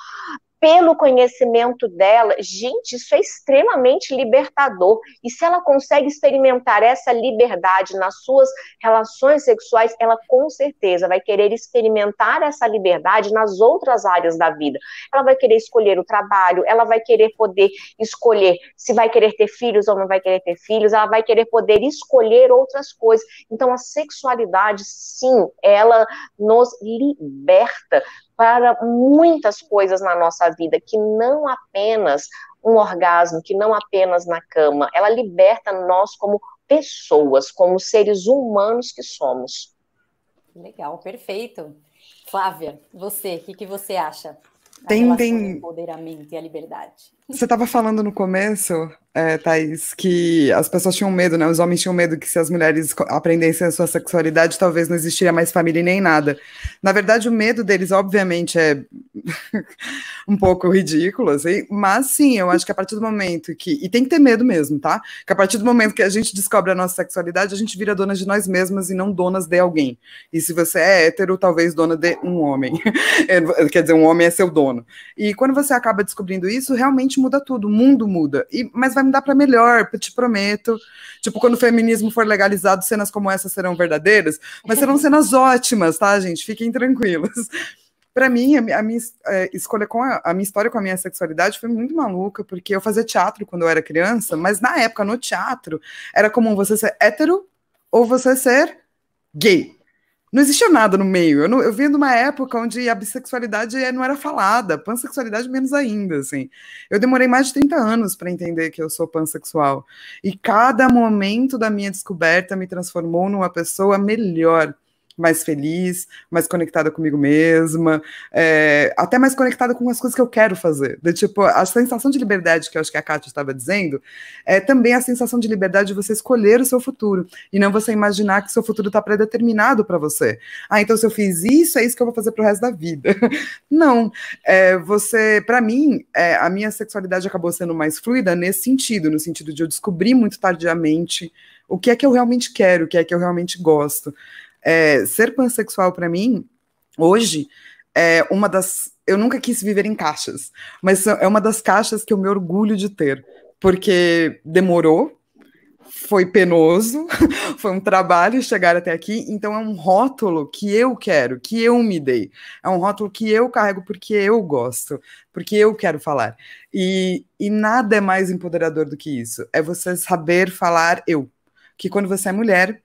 pelo conhecimento dela, gente, isso é extremamente libertador. E se ela consegue experimentar essa liberdade nas suas relações sexuais, ela com certeza vai querer experimentar essa liberdade nas outras áreas da vida. Ela vai querer escolher o trabalho, ela vai querer poder escolher se vai querer ter filhos ou não vai querer ter filhos, ela vai querer poder escolher outras coisas. Então, a sexualidade, sim, ela nos liberta para muitas coisas na nossa vida, que não apenas um orgasmo, que não apenas na cama, ela liberta nós como pessoas, como seres humanos que somos. Legal, perfeito. Flávia, você, o que você acha da relação do empoderamento e a liberdade? Você estava falando no começo, Thaís, que as pessoas tinham medo, né? Os homens tinham medo que se as mulheres aprendessem a sua sexualidade, talvez não existiria mais família e nem nada. Na verdade, o medo deles, obviamente, é um pouco ridículo, assim, mas sim, eu acho que a partir do momento que... E tem que ter medo mesmo, tá? Que a partir do momento que a gente descobre a nossa sexualidade, a gente vira dona de nós mesmas e não donas de alguém. E se você é hétero, talvez dona de um homem. Quer dizer, um homem é seu dono. E quando você acaba descobrindo isso, realmente muda tudo, o mundo muda. Mas vai mudar para melhor, eu te prometo. Tipo, quando o feminismo for legalizado, cenas como essa serão verdadeiras, mas serão cenas ótimas, tá, gente? Fiquem tranquilos. Para mim, a minha escolha a minha história com a minha sexualidade foi muito maluca, porque eu fazia teatro quando eu era criança, mas na época, no teatro, era comum você ser hétero ou você ser gay. Não existia nada no meio. Eu vim de uma época onde a bissexualidade não era falada, pansexualidade menos ainda, assim. Eu demorei mais de 30 anos para entender que eu sou pansexual. E cada momento da minha descoberta me transformou numa pessoa melhor. mais feliz, mais conectada comigo mesma, até mais conectada com as coisas que eu quero fazer. Tipo, a sensação de liberdade que eu acho que a Kátia estava dizendo é também a sensação de liberdade de você escolher o seu futuro, e não você imaginar que seu futuro está predeterminado para você. Então se eu fiz isso, é isso que eu vou fazer pro resto da vida. Não. Para mim, a minha sexualidade acabou sendo mais fluida nesse sentido, no sentido de eu descobrir muito tardiamente o que é que eu realmente quero, o que é que eu realmente gosto. Ser pansexual para mim, hoje, é uma das... Eu nunca quis viver em caixas, mas é uma das caixas que eu me orgulho de ter, porque demorou, foi penoso, foi um trabalho chegar até aqui, então é um rótulo que eu quero, que eu me dei. É um rótulo que eu carrego porque eu gosto, porque eu quero falar. E nada é mais empoderador do que isso. É você saber falar eu. Que quando você é mulher,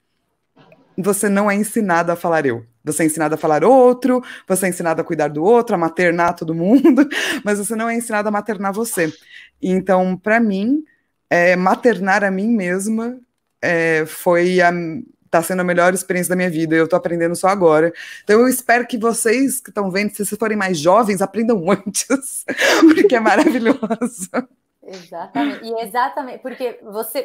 você não é ensinada a falar eu. Você é ensinada a falar outro, você é ensinada a cuidar do outro, a maternar todo mundo, mas você não é ensinada a maternar você. Então, para mim, maternar a mim mesma tá sendo a melhor experiência da minha vida, eu tô aprendendo só agora. Então eu espero que vocês que estão vendo, se vocês forem mais jovens, aprendam antes, porque é maravilhoso. Exatamente, porque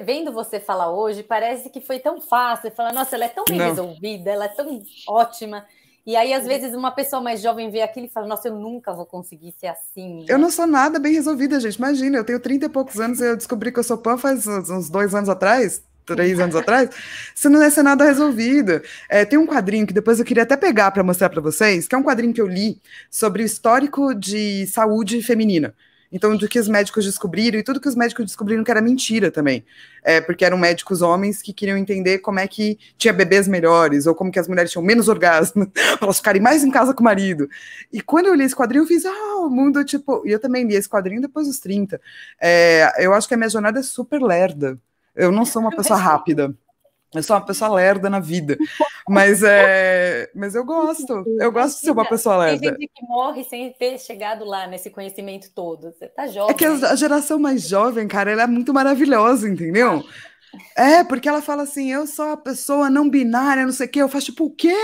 vendo você falar hoje, parece que foi tão fácil, você fala, nossa, ela é tão bem resolvida, ela é tão ótima. E aí, às vezes, uma pessoa mais jovem vê aquilo e fala, nossa, eu nunca vou conseguir ser assim. Né? Eu não sou nada bem resolvida, gente. Imagina, eu tenho 30 e poucos anos e eu descobri que eu sou pan faz uns 2 anos atrás, 3 anos atrás. Você não deve ser nada resolvida. Tem um quadrinho que depois eu queria até pegar para mostrar para vocês, que é um quadrinho que eu li sobre o histórico de saúde feminina. Então, do que os médicos descobriram, e tudo que os médicos descobriram que era mentira também. Porque eram médicos homens que queriam entender como é que tinha bebês melhores, ou como que as mulheres tinham menos orgasmo, para elas ficarem mais em casa com o marido. E quando eu li esse quadrinho, eu fiz, o mundo, tipo... E eu também li esse quadrinho depois dos 30. Eu acho que a minha jornada é super lerda. Eu não sou uma pessoa rápida. Eu sou uma pessoa lerda na vida, mas eu gosto de ser uma pessoa lerda. Tem gente que morre sem ter chegado lá nesse conhecimento todo, você tá jovem. É que a geração mais jovem, cara, ela é muito maravilhosa, entendeu? Porque ela fala assim, eu sou a pessoa não binária, não sei o quê, eu faço tipo, o quê?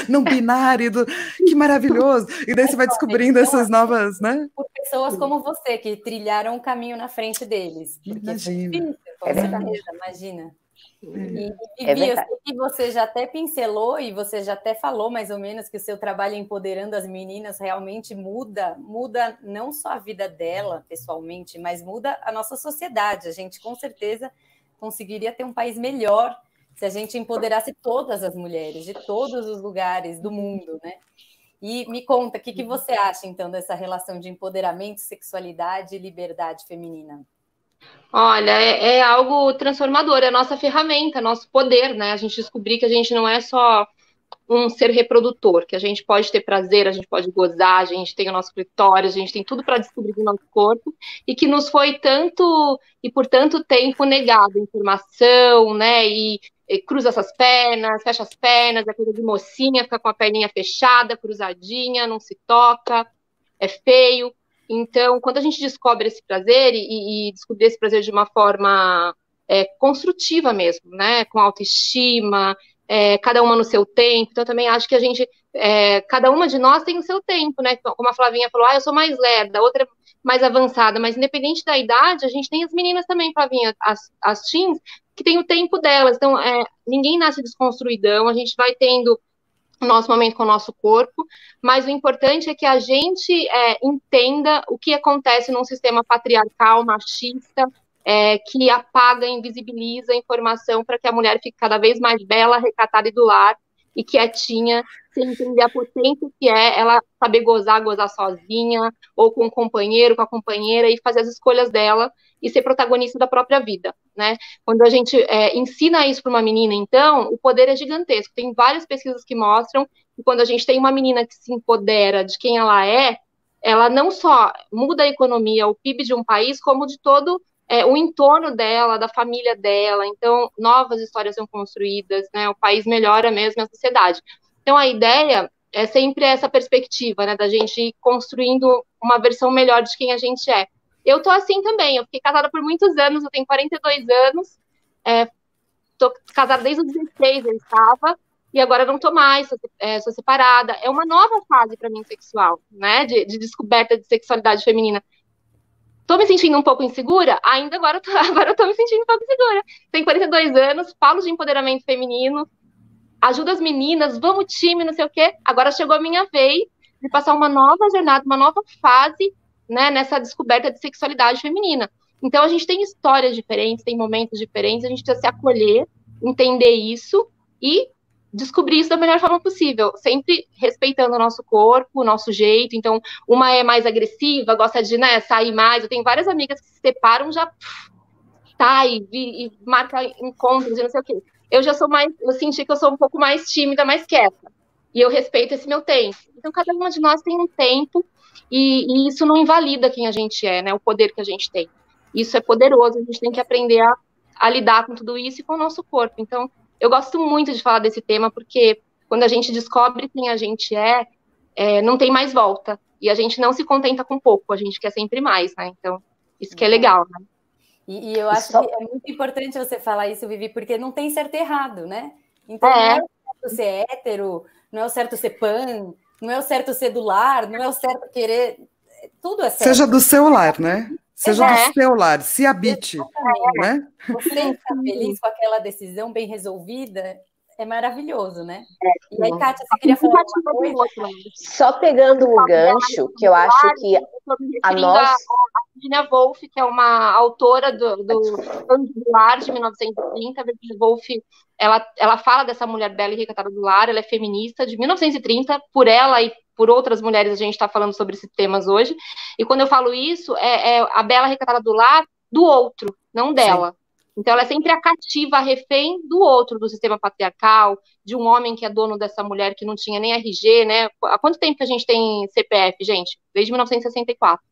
Não binário, que maravilhoso. E daí você vai descobrindo essas novas, né? Por pessoas como você, que trilharam o caminho na frente deles. Imagina. Com certeza, imagina. E Vivi, eu sei que você já até pincelou e você já até falou mais ou menos que o seu trabalho empoderando as meninas realmente muda não só a vida dela pessoalmente, mas muda a nossa sociedade. A gente com certeza conseguiria ter um país melhor se a gente empoderasse todas as mulheres de todos os lugares do mundo, né? E me conta, o que você acha então dessa relação de empoderamento, sexualidade e liberdade feminina? Olha, é algo transformador, é a nossa ferramenta, nosso poder, né? A gente descobrir que a gente não é só um ser reprodutor, que a gente pode ter prazer, a gente pode gozar, a gente tem o nosso clitóris, a gente tem tudo para descobrir do nosso corpo, e que nos foi tanto e por tanto tempo negado informação, né? E cruza essas pernas, fecha as pernas, é coisa de mocinha, fica com a perninha fechada, cruzadinha, não se toca, é feio. Então, quando a gente descobre esse prazer e descobrir esse prazer de uma forma construtiva mesmo, né? Com autoestima, cada uma no seu tempo. Então, eu também acho que a gente, cada uma de nós tem o seu tempo, né? Como a Flavinha falou, eu sou mais lerda, a outra é mais avançada, mas independente da idade, a gente tem as meninas também, Flavinha, as teens, que tem o tempo delas. Então, ninguém nasce desconstruidão, a gente vai tendo o nosso momento com o nosso corpo, mas o importante é que a gente entenda o que acontece num sistema patriarcal, machista, que apaga, invisibiliza a informação para que a mulher fique cada vez mais bela, recatada e do lar, e quietinha, sem entender a potência que é ela saber gozar sozinha, ou com o companheiro, com a companheira, e fazer as escolhas dela, e ser protagonista da própria vida, né? Quando a gente ensina isso para uma menina, então, o poder é gigantesco. Tem várias pesquisas que mostram que quando a gente tem uma menina que se empodera de quem ela não só muda a economia, o PIB de um país, como de todo o entorno dela, da família dela. Então, novas histórias são construídas, né? O país melhora mesmo a sociedade. Então, a ideia é sempre essa perspectiva, né? Da gente ir construindo uma versão melhor de quem a gente é. Eu tô assim também, eu fiquei casada por muitos anos, eu tenho 42 anos, tô casada desde os 16, eu estava, e agora não tô mais, sou separada. É uma nova fase para mim sexual, né? De descoberta de sexualidade feminina. Tô me sentindo um pouco insegura? Ainda agora, agora eu tô me sentindo um pouco insegura. Tenho 42 anos, falo de empoderamento feminino, ajudo as meninas, vamos time, não sei o quê. Agora chegou a minha vez de passar uma nova jornada, uma nova fase, né, nessa descoberta de sexualidade feminina. Então, a gente tem histórias diferentes, tem momentos diferentes, a gente precisa se acolher, entender isso e descobrir isso da melhor forma possível, sempre respeitando o nosso corpo, o nosso jeito. Então, uma é mais agressiva, gosta de, né, sair mais. Eu tenho várias amigas que se separam, já sai e marca encontros e não sei o quê. Eu já sou mais, eu senti que eu sou um pouco mais tímida, mais quieta. E eu respeito esse meu tempo. Então, cada uma de nós tem um tempo e isso não invalida quem a gente é, né? O poder que a gente tem. Isso é poderoso, a gente tem que aprender a lidar com tudo isso e com o nosso corpo. Então, eu gosto muito de falar desse tema, porque quando a gente descobre quem a gente não tem mais volta. E a gente não se contenta com pouco, a gente quer sempre mais, né? Então, isso que é legal, né? E eu acho que é muito importante você falar isso, Vivi, porque não tem certo e errado, né? Então, não é o certo ser hétero, não é o certo ser pan, não é o certo ser do lar, não é o certo querer... Tudo é certo. Seja do seu lar, né? Seja do seu lar, se habite. Né? Você está feliz com aquela decisão bem resolvida, é maravilhoso, né? E aí, Kátia, você queria falar alguma coisa? Só pegando o gancho, que eu acho que a nossa... Virginia Woolf, que é uma autora do Lar de 1930. Virginia Woolf, ela fala dessa mulher bela e recatada do lar, ela é feminista de 1930, por ela e por outras mulheres a gente está falando sobre esses temas hoje. E quando eu falo isso, é a bela recatada do lar do outro, não dela. Sim. Então, ela é sempre a cativa, a refém do outro, do sistema patriarcal, de um homem que é dono dessa mulher que não tinha nem RG, né? Há quanto tempo que a gente tem CPF, gente? Desde 1964.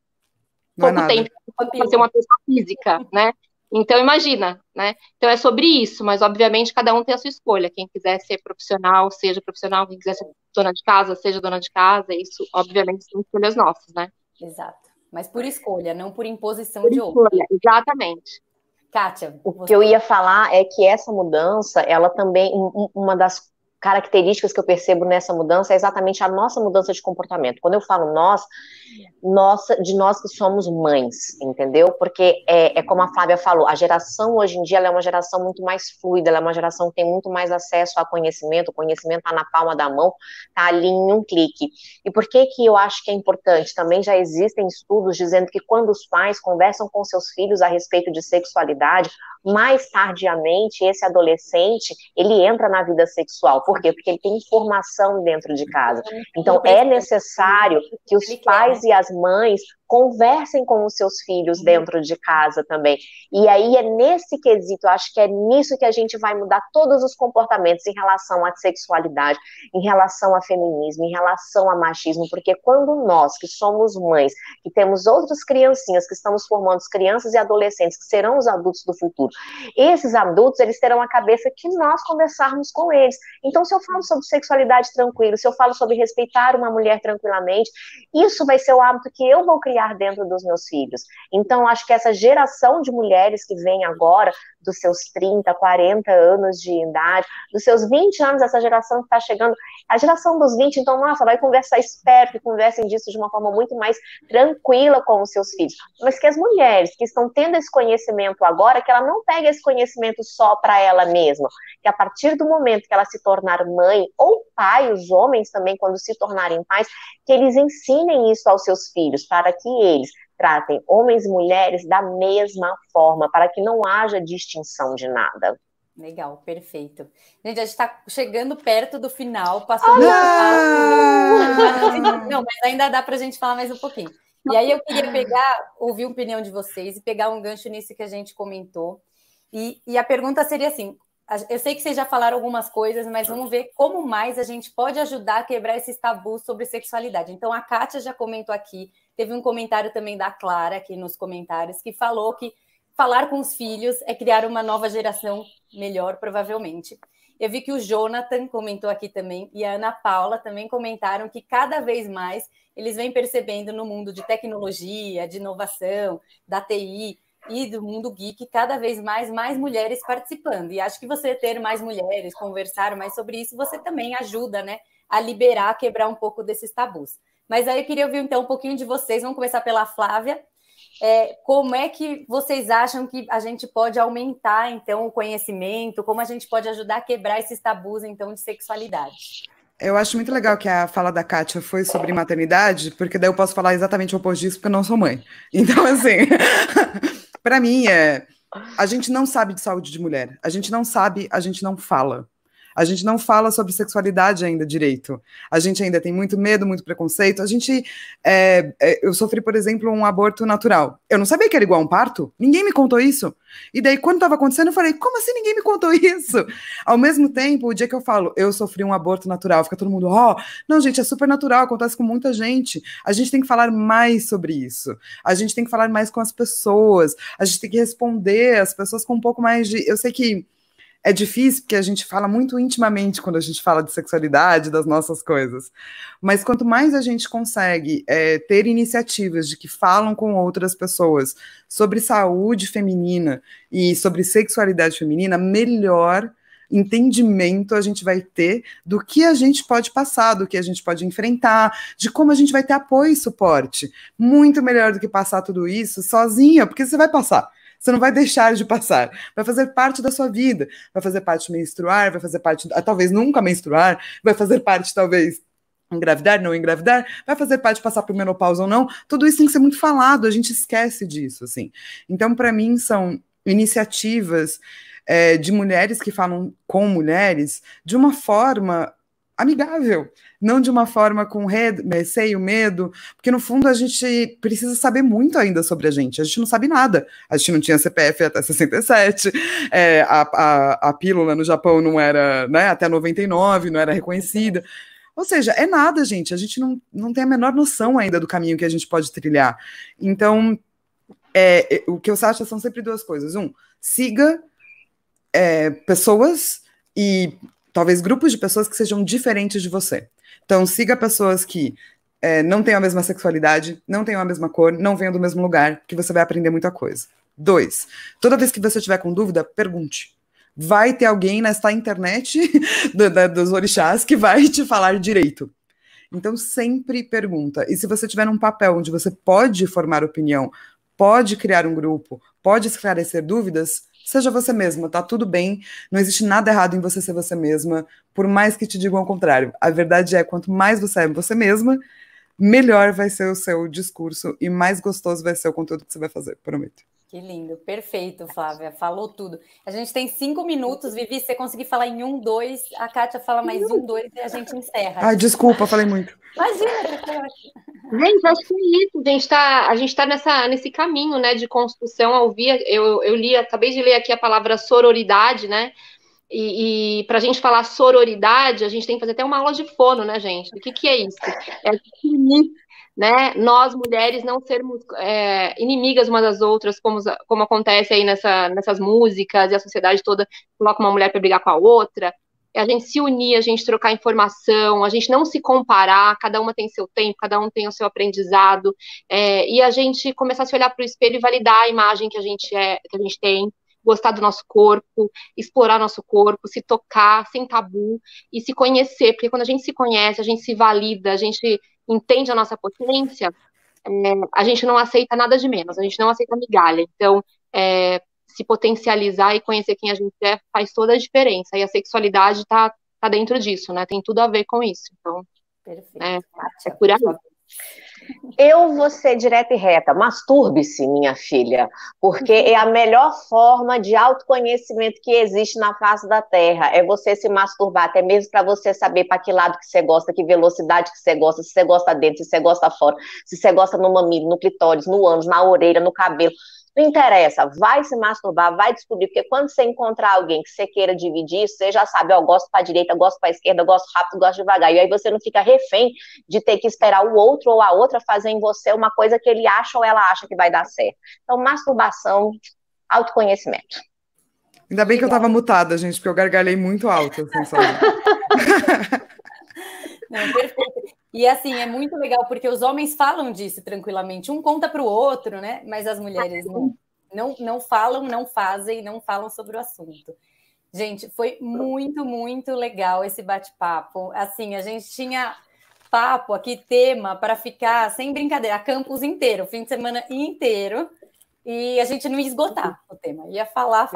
Pouco tempo para ser uma pessoa física, né? Então, imagina, né? Então, é sobre isso, mas, obviamente, cada um tem a sua escolha. Quem quiser ser profissional, seja profissional. Quem quiser ser dona de casa, seja dona de casa. Isso, obviamente, são escolhas nossas, né? Exato. Mas por escolha, não por imposição de outra. Escolha, exatamente. Kátia, o que eu ia falar é que essa mudança, ela também, uma das características que eu percebo nessa mudança é exatamente a nossa mudança de comportamento. Quando eu falo nós que somos mães, entendeu? Porque é como a Flávia falou, a geração hoje em dia ela é uma geração muito mais fluida, ela é uma geração que tem muito mais acesso a conhecimento, o conhecimento está na palma da mão, está ali em um clique. E por que eu acho que é importante? Também já existem estudos dizendo que quando os pais conversam com seus filhos a respeito de sexualidade, mais tardiamente esse adolescente, ele entra na vida sexual. Por quê? Porque ele tem informação dentro de casa. Então, é necessário que os pais e as mães conversem com os seus filhos dentro de casa também. E aí é nesse quesito, eu acho que é nisso que a gente vai mudar todos os comportamentos em relação à sexualidade, em relação a feminismo, em relação a machismo, porque quando nós, que somos mães, que temos outras criancinhas, que estamos formando crianças e adolescentes, que serão os adultos do futuro, esses adultos, eles terão a cabeça que nós conversarmos com eles. Então, se eu falo sobre sexualidade tranquilo, se eu falo sobre respeitar uma mulher tranquilamente, isso vai ser o hábito que eu vou criar dentro dos meus filhos. Então, acho que essa geração de mulheres que vem agora, dos seus 30, 40 anos de idade, dos seus 20 anos, essa geração que está chegando, a geração dos 20, então, nossa, vai conversar, espero que conversem disso de uma forma muito mais tranquila com os seus filhos. Mas que as mulheres que estão tendo esse conhecimento agora, que ela não pegue esse conhecimento só para ela mesma, que a partir do momento que ela se tornar mãe ou pai, os homens também, quando se tornarem pais, que eles ensinem isso aos seus filhos, para que eles tratem homens e mulheres da mesma forma, para que não haja distinção de nada. Legal, perfeito. Gente, a gente está chegando perto do final, passando... Não, mas ainda dá para a gente falar mais um pouquinho. E aí eu queria ouvir a opinião de vocês e pegar um gancho nisso que a gente comentou. E a pergunta seria assim, eu sei que vocês já falaram algumas coisas, mas vamos ver como mais a gente pode ajudar a quebrar esses tabus sobre sexualidade. Então, a Kátia já comentou aqui, teve um comentário também da Clara aqui nos comentários, que falou que falar com os filhos é criar uma nova geração melhor, provavelmente. Eu vi que o Jonathan comentou aqui também, e a Ana Paula também comentaram que cada vez mais eles vêm percebendo no mundo de tecnologia, de inovação, da TI, e do mundo geek, cada vez mais mulheres participando. E acho que você ter mais mulheres, conversar mais sobre isso, você também ajuda, né, a liberar, a quebrar um pouco desses tabus. Mas aí eu queria ouvir, então, um pouquinho de vocês. Vamos começar pela Flávia. Como é que vocês acham que a gente pode aumentar, então, o conhecimento? Como a gente pode ajudar a quebrar esses tabus, então, de sexualidade? Eu acho muito legal que a fala da Kátia foi sobre maternidade, porque daí eu posso falar exatamente o oposto disso, porque eu não sou mãe. Então, assim, para mim, a gente não sabe de saúde de mulher. A gente não sabe, a gente não fala. A gente não fala sobre sexualidade ainda direito. A gente ainda tem muito medo, muito preconceito. Eu sofri, por exemplo, um aborto natural. Eu não sabia que era igual a um parto. Ninguém me contou isso. E daí, quando estava acontecendo, eu falei, como assim ninguém me contou isso? Ao mesmo tempo, o dia que eu falo, eu sofri um aborto natural, fica todo mundo, não, gente, é super natural, acontece com muita gente. A gente tem que falar mais sobre isso. A gente tem que falar mais com as pessoas. A gente tem que responder as pessoas com um pouco mais de... Eu sei que é difícil, porque a gente fala muito intimamente quando a gente fala de sexualidade, das nossas coisas. Mas quanto mais a gente consegue ter iniciativas de que falam com outras pessoas sobre saúde feminina e sobre sexualidade feminina, melhor entendimento a gente vai ter do que a gente pode passar, do que a gente pode enfrentar, de como a gente vai ter apoio e suporte. Muito melhor do que passar tudo isso sozinha, porque você vai passar. Você não vai deixar de passar, vai fazer parte da sua vida, vai fazer parte de menstruar, vai fazer parte, talvez nunca menstruar, vai fazer parte, talvez, engravidar, não engravidar, vai fazer parte de passar por menopausa ou não, tudo isso tem que ser muito falado, a gente esquece disso, assim. Então, para mim, são iniciativas de mulheres que falam com mulheres de uma forma amigável, não de uma forma com receio, medo, porque no fundo a gente precisa saber muito ainda sobre a gente não sabe nada, a gente não tinha CPF até 67, a pílula no Japão não era, né, até 99, não era reconhecida, ou seja, é nada, gente, a gente não tem a menor noção ainda do caminho que a gente pode trilhar. Então, o que eu acho são sempre duas coisas. Siga pessoas e talvez grupos de pessoas que sejam diferentes de você. Então, siga pessoas que não tenham a mesma sexualidade, não tenham a mesma cor, não venham do mesmo lugar, que você vai aprender muita coisa. 2, toda vez que você tiver com dúvida, pergunte. Vai ter alguém nesta internet dos orixás que vai te falar direito. Então, sempre pergunta. E se você tiver num papel onde você pode formar opinião, pode criar um grupo, pode esclarecer dúvidas, seja você mesma, tá tudo bem, não existe nada errado em você ser você mesma, por mais que te digam ao contrário. A verdade é, quanto mais você é você mesma, melhor vai ser o seu discurso e mais gostoso vai ser o conteúdo que você vai fazer, prometo. Que lindo, perfeito, Flávia, falou tudo. A gente tem 5 minutos, Vivi, se você conseguir falar em 1, 2, a Kátia fala mais 1, 2 e a gente encerra. Ai, desculpa, falei muito. Imagina, gente, acho que é isso. A gente tá nesse caminho, né, de construção. Eu li, acabei de ler aqui a palavra sororidade, né? E para a gente falar sororidade, a gente tem que fazer até uma aula de fono, né, gente? O que é isso? É unir, né? Nós, mulheres, não sermos inimigas umas das outras, como acontece aí nessas músicas, e a sociedade toda coloca uma mulher para brigar com a outra. É a gente se unir, a gente trocar informação, a gente não se comparar, cada uma tem seu tempo, cada um tem o seu aprendizado, e a gente começar a se olhar para o espelho e validar a imagem que a gente tem, gostar do nosso corpo, explorar nosso corpo, se tocar sem tabu e se conhecer, porque quando a gente se conhece, a gente se valida, a gente entende a nossa potência, a gente não aceita nada de menos, a gente não aceita migalha. Então, se potencializar e conhecer quem a gente é faz toda a diferença. E a sexualidade tá dentro disso, né? Tem tudo a ver com isso. Então, perfeito. É por aí. Eu vou ser direta e reta. Masturbe-se, minha filha, porque é a melhor forma de autoconhecimento que existe na face da Terra. É você se masturbar, até mesmo para você saber para que lado que você gosta, que velocidade que você gosta, se você gosta dentro, se você gosta fora, se você gosta no mamilo, no clitóris, no ânus, na orelha, no cabelo. Não interessa, vai se masturbar, vai descobrir, porque quando você encontrar alguém que você queira dividir, você já sabe, gosto para a direita, gosto para a esquerda, gosto rápido, gosto devagar, e aí você não fica refém de ter que esperar o outro ou a outra fazer em você uma coisa que ele acha ou ela acha que vai dar certo. Então, masturbação, autoconhecimento. Ainda bem que eu estava mutada, gente, porque eu gargalhei muito alto, assim, só. Não, perfeito. E assim, é muito legal, porque os homens falam disso tranquilamente. Um conta para o outro, né? Mas as mulheres não. não falam, não fazem, não falam sobre o assunto. Gente, foi muito, muito legal esse bate-papo. Assim, a gente tinha papo aqui, tema para ficar, sem brincadeira, campus inteiro, fim de semana inteiro, e a gente não ia esgotar o tema, ia falar.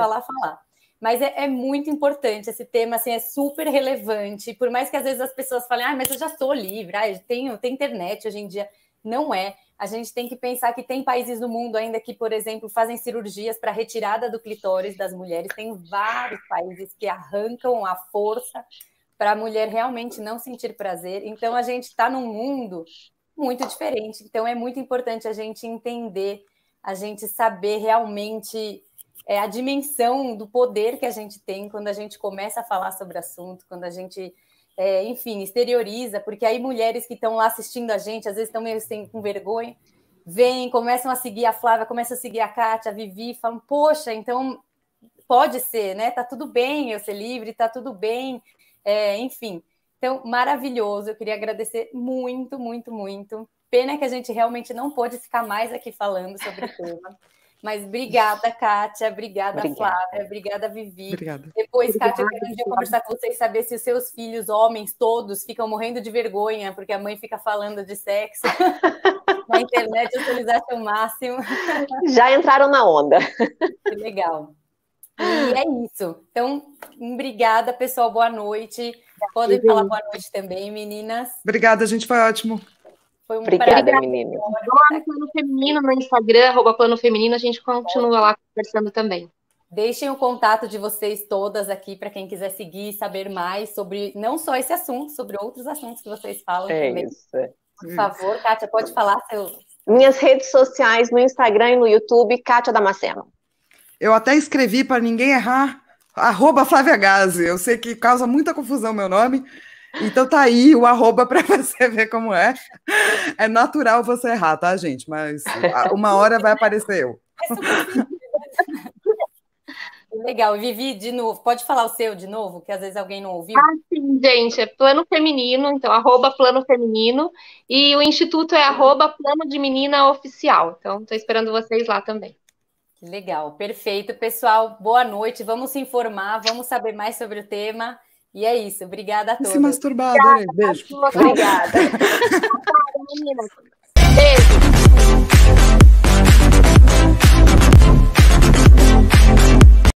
Mas é muito importante esse tema, assim, é super relevante, por mais que às vezes as pessoas falem, mas eu já sou livre, eu tenho internet hoje em dia. Não é. A gente tem que pensar que tem países no mundo ainda que, por exemplo, fazem cirurgias para retirada do clitóris das mulheres. Tem vários países que arrancam a força para a mulher realmente não sentir prazer. Então, a gente está num mundo muito diferente. Então, é muito importante a gente entender, a gente saber realmente a dimensão do poder que a gente tem quando a gente começa a falar sobre o assunto, quando a gente, enfim, exterioriza, porque aí mulheres que estão lá assistindo a gente, às vezes estão meio assim, com vergonha, vêm, começam a seguir a Flávia, começam a seguir a Kátia, a Vivi, falam, poxa, então pode ser, né? Tá tudo bem eu ser livre, tá tudo bem, enfim. Então, maravilhoso, eu queria agradecer muito, muito, muito. Pena que a gente realmente não pôde ficar mais aqui falando sobre o tema. Mas obrigada, Kátia, obrigada, Flávia, obrigada, Vivi. Obrigada. Depois, Kátia, eu quero um dia conversar com vocês, saber se os seus filhos, homens, todos, ficam morrendo de vergonha, porque a mãe fica falando de sexo na internet, se eles acham o máximo. Já entraram na onda. Que legal. E é isso. Então, obrigada, pessoal, boa noite. Podem falar boa noite também, meninas. Obrigada, gente, foi ótimo. Foi um Obrigada, menina. Plano Feminino no Instagram, @Plano Feminino, a gente continua lá conversando também. Deixem o contato de vocês todas aqui para quem quiser seguir e saber mais sobre não só esse assunto, sobre outros assuntos que vocês falam também. Isso. Por favor, Kátia, pode falar seu... Minhas redes sociais no Instagram e no YouTube, Kátia Damasceno. Eu até escrevi para ninguém errar, @Flávia Gazi. Eu sei que causa muita confusão meu nome. Então tá aí o @, para você ver como é. É natural você errar, tá, gente? Mas uma hora vai aparecer eu. Legal. Vivi, de novo, pode falar o seu de novo, que às vezes alguém não ouviu? Sim, gente, é Plano Feminino, então, @Plano Feminino, e o Instituto é @Plano de Menina Oficial. Então, estou esperando vocês lá também. Legal, perfeito. Pessoal, boa noite. Vamos se informar, vamos saber mais sobre o tema. E é isso. Obrigada a todos. Se masturbar, adorei. Beijo. Obrigada. Beijo.